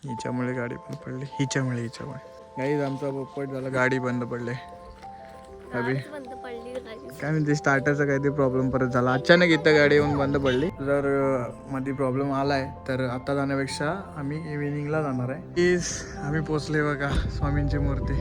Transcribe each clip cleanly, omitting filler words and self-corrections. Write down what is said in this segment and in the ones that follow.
हिच्यामुळे गाडी बंद पडली, हिच्यामुळे गाईज आमचा पोपट झाला, गाडी बंद पडले. अभि काय म्हणते, स्टार्टरचा काहीतरी प्रॉब्लेम परत झाला अचानक, इथं गाडी येऊन बंद पडली. जर मध्ये प्रॉब्लेम आलाय तर आता जाण्यापेक्षा आम्ही इव्हिनिंगला जाणार आहे. प्लीज आम्ही पोचले बघा, स्वामींची मूर्ती.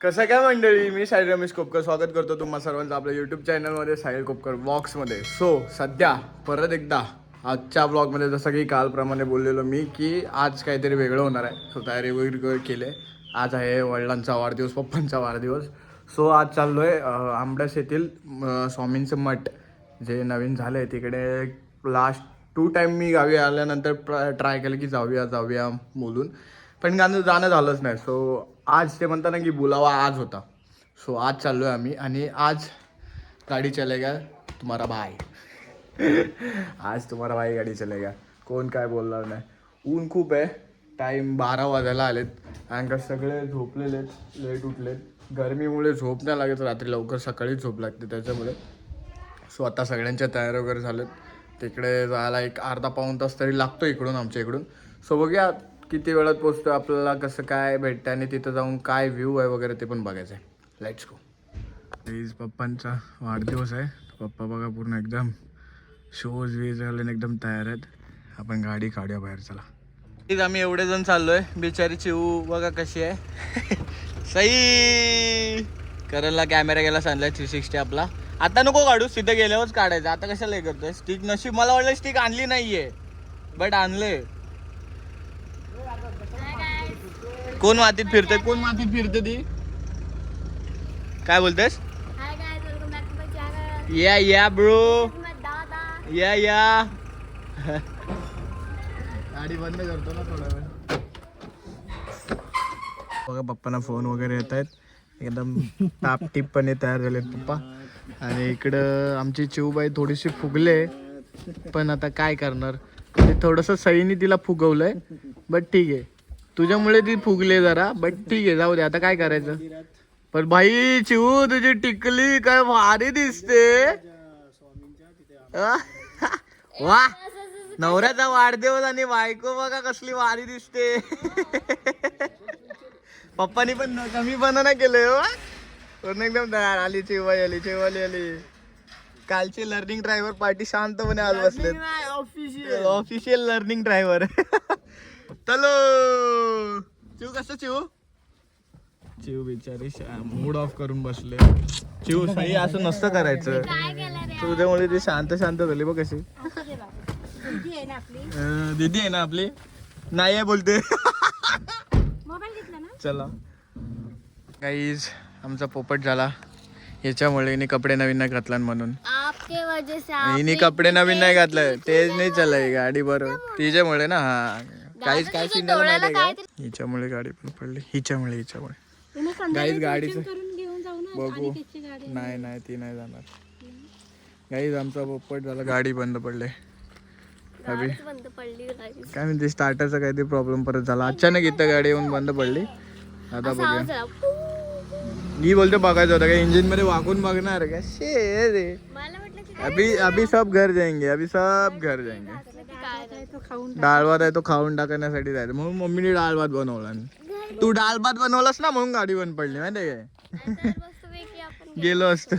कसं काय मंडळी, मी साहिल रमेश कोपकर स्वागत करतो तुम्हा सर्वांचं आपल्या यूट्यूब चॅनलमध्ये, साहिल कोपकर व्लॉग्समध्ये. सो सध्या परत एकदा आजच्या ब्लॉगमध्ये, जसं की कालप्रमाणे बोललेलो मी की आज काहीतरी वेगळं होणार आहे. सो तयारी वगैरे केले. आज आहे वडिलांचा वाढदिवस, पप्पांचा वाढदिवस. सो आज चाललो आहे आंबडस येथील स्वामींचं मठ जे नवीन झालं आहे तिकडे. लास्ट 2 टाईम मी गावी आल्यानंतर ट्राय केलं की जाऊया बोलून, पण जाणं झालंच नाही. सो आज ते म्हणता ना की बुलावा आज होता. सो आज चाललो आहे आम्ही, आणि आज गाडी चलेगा तुम्हारा भाई. आज तुम्हारा भाई गाडी चलेगा. कोण काय बोलणार नाही. ऊन खूप आहे, टाईम 12 वाजायला आलेत, कारण का सगळे झोपलेलेत, लेट उठलेत. गरमीमुळे झोप नाही लागत रात्री लवकर, सकाळीच झोप लागते त्याच्यामुळे. सो आता सगळ्यांच्या तयारी वगैरे झालेत. तिकडे जायला एक अर्धा पाऊण तास तरी लागतो इकडून, आमच्या इकडून. सो बघूया किती वेळात पोचतो, आपल्याला कसं काय भेटतं आणि तिथं जाऊन काय व्ह्यू आहे वगैरे ते पण बघायचं आहे. Let's go. प्लीज पप्पांचा वाढदिवस आहे. पप्पा बघा पूर्ण एकदम शूज वीज घालून एकदम तयार आहेत. आपण गाडी काढूया बाहेर, चला. प्लीज आम्ही एवढे जण चाललोय. बिचारी चिऊ बघा कशी आहे. सई करणला कॅमेरा गेला सांगलाय 360 आपला. आता नको काढू, सिद्धं गेल्यावरच काढायचं. आता कशाला हे करतोय. स्टिक नशीब, मला वाटलं स्टिक आणली नाहीये, बट आणले. कोण मातीत फिरते, कोण मातीत फिरते ती, काय बोलतेस. या ब्रो, या गाडी बंद करतो ना थोडा वेळ. बघा पप्पांना फोन वगैरे येत आहेत, एकदम टापटीपपणे तयार झालेत पप्पा. आणि इकडं आमची चिवबाई थोडीशी फुगले, पण आता काय करणार, ते थोडंसं सईने तिला फुगवलंय, बट ठीक आहे. तुझ्यामुळे ती फुगले जरा, बट ठीक आहे, जाऊ दे, आता काय करायचं. पण भाई चिऊ तुझी टिकली काय भारी दिसते. वा, नवऱ्याचा वाढदिवस आणि बायको बघा कसली भारी दिसते. पप्पानी पण कमीपणा नाही केलं, पण एकदम तयार. आली चिवबाई, आली. कालचे लर्निंग ड्रायव्हर पार्टी शांतपणे आज बसले. Official learning driver. चलो चिव, कसं चिव बिचारी मूड ऑफ करून बसले. चिव सही असं नसतं करायचं, तुझ्यामुळे ती शांत झाली बघ कशी. दीदी आहे ना आपली, नाही आहे बोलते. चला गाईज, आमचा पोपट झाला याच्यामुळे. हिने कपडे नवीन नाही घातला म्हणून, हिने कपडे नवीन नाही घातलं तेच नाही चालय गाडी बरोबर तिच्यामुळे ना. हा काहीच काय सिंगल माहिती आहे का, हिच्यामुळे गाडी पण पडली, हिच्यामुळे गाईज गाडीचं बघू. नाही ती नाही जाणार. गाईज आमचा पोपट झाला, गाडी बंद पडले. अभि काय म्हणते, स्टार्टरचा काहीतरी प्रॉब्लेम परत झाला अचानक, इथं गाडी येऊन बंद पडली. आता बघूया. मी बोलतो बघायचं होतं का, इंजिन मध्ये वाकून बघणार का. शे अभी सब घर जाएंगे. डाळ भात आहे तो खाऊन टाकण्यासाठी जायचं, म्हणून मम्मीने डाळ भात बनवला. तू डाळ भात बनवलास ना म्हणून गाडी बंद पडली माहिती काय. गेलो असतो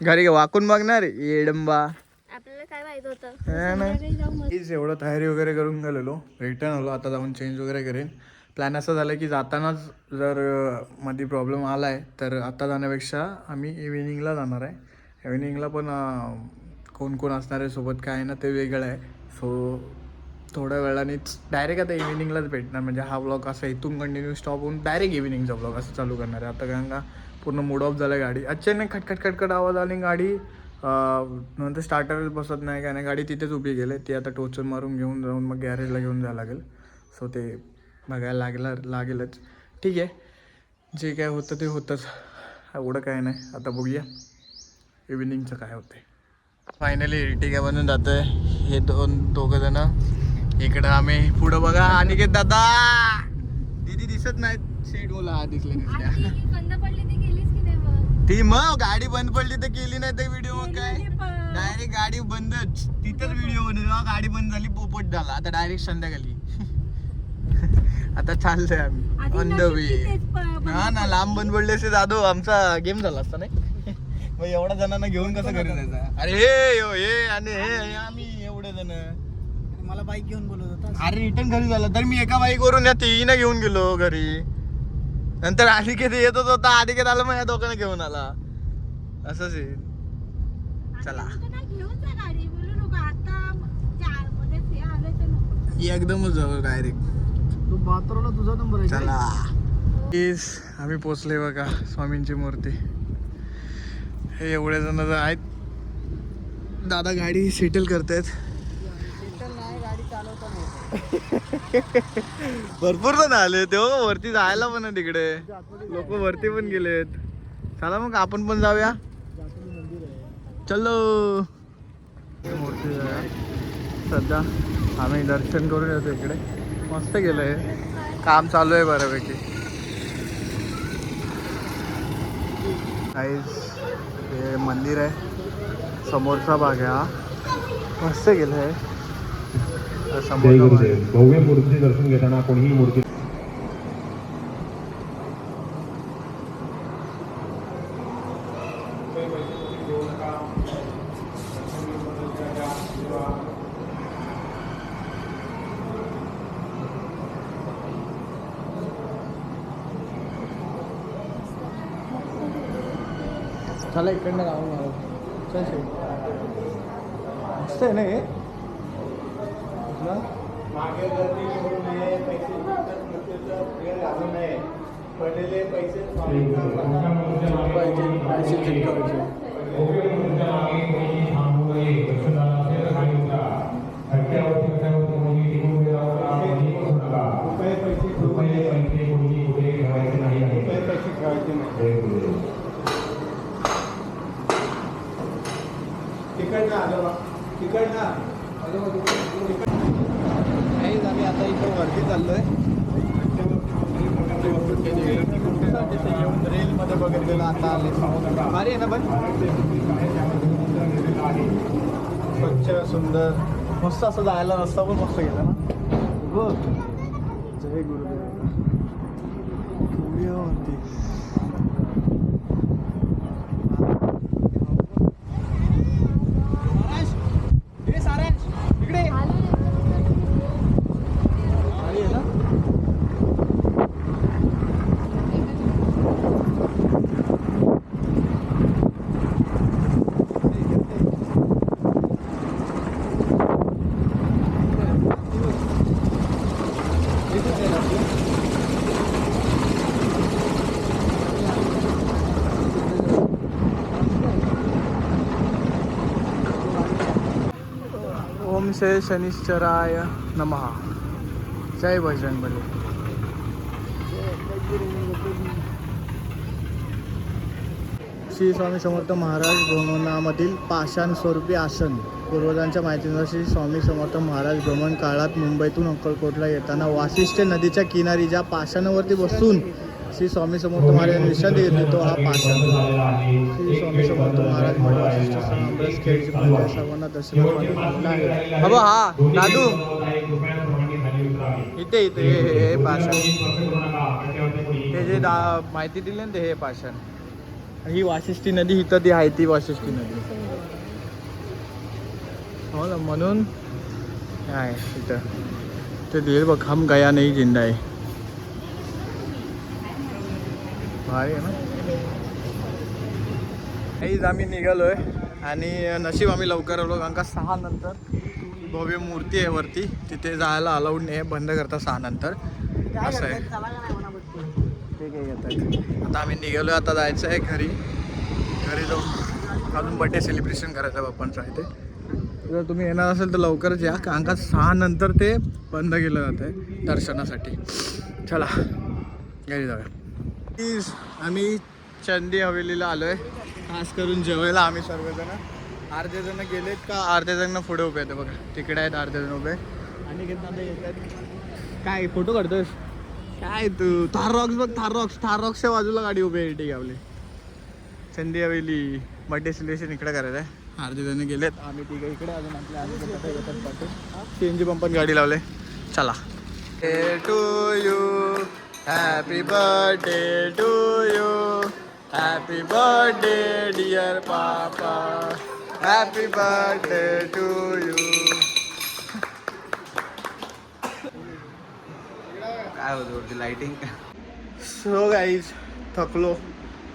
घरी, वाकून बघणार येडंबा. आपल्याला काय माहित होतं. एवढं तयारी वगैरे करून गेलेलो, रिटर्न आलो. आता जाऊन चेंज वगैरे करेन. प्लॅन असं झालं की जातानाच जर मध्ये प्रॉब्लेम आला आहे तर आता जाण्यापेक्षा आम्ही इव्हिनिंगला जाणार आहे. इव्हिनिंगला पण कोण असणार आहे सोबत काय आहे ना ते वेगळं आहे. सो थोड्या वेळानेच डायरेक्ट आता इव्हिनिंगलाच भेटणार, म्हणजे हा ब्लॉग असा इथून कंटिन्यू स्टॉप होऊन डायरेक्ट इव्हिनिंगचा ब्लॉग असं चालू करणार आहे. आता कारण का पूर्ण मूड ऑफ झाला गाडी. अचानक खटखट आवाज आली, गाडी नंतर स्टार्टर बसत नाही काय नाही, गाडी तिथेच उभी गेले. ती आता टोचन मारून घेऊन जाऊन मग गॅरेजला घेऊन जायला लागेल. सो ते बघायला लागेलच. ठीक आहे, जे काय होतं ते होतंच. एवढं काय नाही. आता बघूया इव्हिनिंगचं काय होतंय. फायनली इर्टिगा बनून जातोय. हे दोघं जण इकडं, आम्ही पुढं बघा. अनिकेत दादा दीदी दिसत नाहीत. सीट बोला दिसल्या ती मग गाडी बंद पडली तर केली नाही तर व्हिडिओ. मग काय डायरेक्ट गाडी बंदच. तिथंच व्हिडिओ बनवला. गाडी बंद झाली, पोपट झाला. आता डायरेक्ट संध्याकाळी आता चालतंय आम्ही ऑन द वे. हा ना, लांब बंद पडले असे जाधव आमचा गेम झाला असता नाही. मग एवढ्या जणांना घेऊन कसं घरी जायचं. अरे हे आणि हे आम्ही एवढे जण. मला बाईक घेऊन बोलत होता. अरे रिटर्न घरी झालं तर मी एका बाईक वरून या तिघीनं घेऊन गेलो घरी. नंतर अनिकेत येतच होता. अनिकेत आला मग या दोघांना घेऊन आला. असंच आहे. चला एकदमच जवळ डायरेक्ट. तू बाथरूमला तुझा नंबर आहे. चला आम्ही पोचले बघा स्वामींची मूर्ती. हे एवढे जण आहेत. दादा गाडी सेटल करतायत. भरपूर जण आले तेव्हा वरती जायला पण आहे. तिकडे लोक वरती पण गेलेत. चला मग आपण पण जाऊया. चलो मूर्ती जाऊया. सध्या आम्ही दर्शन करून येतो. इकडे मस्त गेलंय. काम चालू आहे बऱ्यापैकी. हे मंदिर आहे. समोरचा भाग आहे हा. मस्त गेलंय. भव्य मूर्ती दर्शन घेताना कोणीही मूर्ती चला इकडनं जाऊन मस्त आहे ना हे. मागे गर्दी करू नये, पैसे घालू नये. पडलेले पैसे आम्ही आता इथं वरती चाललोय. रेलमध्ये बघितलेलं आता आले. भारी आहे ना पण. स्वच्छ सुंदर मस्त असं जायला रस्ता पण मस्त गेला ना. जय गुरुदेव. ओम श्री शनिश्चराय नमः. जय बजरंगबली. श्री स्वामी समर्थ महाराज भ्रमणामधील पाषाण स्वरूपी आसन. पूर्वजांच्या माहितीनुसार श्री स्वामी समर्थ महाराज भ्रमण काळात मुंबईतून अक्कलकोटला येताना वाशिष्ठ नदीच्या किनारी ज्या पाषाणावरती बसून श्री स्वामी समर्थ महाराजांनी विश्रांती घेतली तो हा पाषाण. श्री स्वामी समर्थ महाराज मठ वाशिष्ठ अमृत खेळची पूजा सर्वांना दर्शनाला आहे. बाबा हा दादू इथे इथे हे पाषाण. ते जे माहिती दिली ना ते हे पाषाण. ही वाशिष्ठी नदी इथं ती आहे ती वाशिष्ठी नदी. हो ना, म्हणून आहे इथं ते दिल बघ. हम गया नाही जिंदा आहे. भारी आहे ना. काहीच आम्ही निघालोय आणि नशीब आम्ही लवकर आलो कारण का 6 नंतर भव्य मूर्ती आहे वरती. तिथे जायला अलाउड नाही आहे. बंद करता 6 नंतर असं आहे. ते काय घेतात. आता आम्ही निघालो. आता जायचं आहे घरी. घरी जाऊन अजून बर्थडे सेलिब्रेशन करायचं आहे बाप्पांचं आहे ते. जर तुम्ही येणार असेल तर लवकरच या कारण का 6 नंतर ते बंद केलं जातं आहे दर्शनासाठी. चला घरी जाऊया. आम्ही चंदी हवेलीला आलोय खास करून जेवायला आम्ही सर्वजण. अर्धे जण गेलेत का अर्धे जण पुढे उभे आहेत बघा, तिकडे आहेत अर्धे जण उभे. आणि काय फोटो काढतोस काय तू? थार रॉक्स बघ, थार रॉक्सच्या बाजूला गाडी उभी आहे. ठीक आहे आपली चंदी हवेली बर्थडे सेलिब्रेशन इकडे करायचं आहे. अर्धे जण गेलेत, आम्ही तिघं इकडे. अजून आपल्या CNG पंपात गाडी लावले. चला. To you happy birthday to you, happy birthday dear papa, happy birthday to you. काय होतं वरती लाइटिंग. सो गाईज थकलो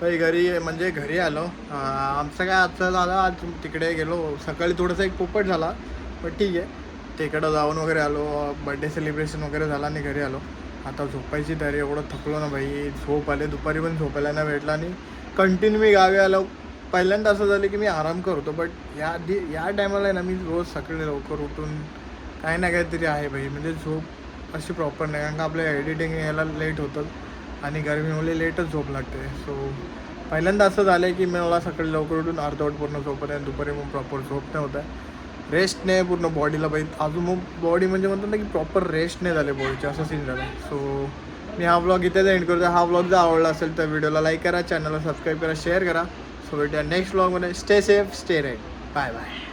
काही घरी, म्हणजे घरी आलो. आमचं काय आजचं झालं, आज तिकडे गेलो सकाळी. थोडंसं एक पोपट झाला पण ठीक आहे. तिकडं जाऊन वगैरे आलो, बड्डे सेलिब्रेशन वगैरे झाला आणि घरी आलो. आता झोपायची तयारी. एवढं थकलो ना भाई, झोप आले. दुपारी पण झोपायला नाही भेटला आणि कंटिन्यू मी गावी आलो. पहिल्यांदा असं झालं की मी आराम करतो, बट या टायमाला आहे ना मी रोज सकाळी लवकर उठून काही ना काहीतरी आहे भाई. म्हणजे झोप अशी प्रॉपर नाही, कारण का आपल्या एडिटिंग यायला लेट होतं आणि गरमीमुळे लेटच झोप लागते. सो पहिल्यांदा असं झालं आहे की मला सकाळी लवकर उठून अर्धवट पूर्ण झोपत आहे, दुपारी मग प्रॉपर झोप नाही होत आहे. रेस्ट नाही पूर्ण बॉडीला बाई. अजून मग बॉडी म्हणजे म्हणतात ना की प्रॉपर रेस्ट नाही झाले बॉडीचे, असं सीन झालं. सो मी हा व्लॉग इथेच एंड करतो. हा व्लॉग जर आवडला असेल तर व्हिडिओला लाईक करा, चॅनलला सबस्क्राईब करा, शेअर करा. सो भेटूया नेक्स्ट व्लॉगमध्ये. Stay safe, stay right. Bye bye.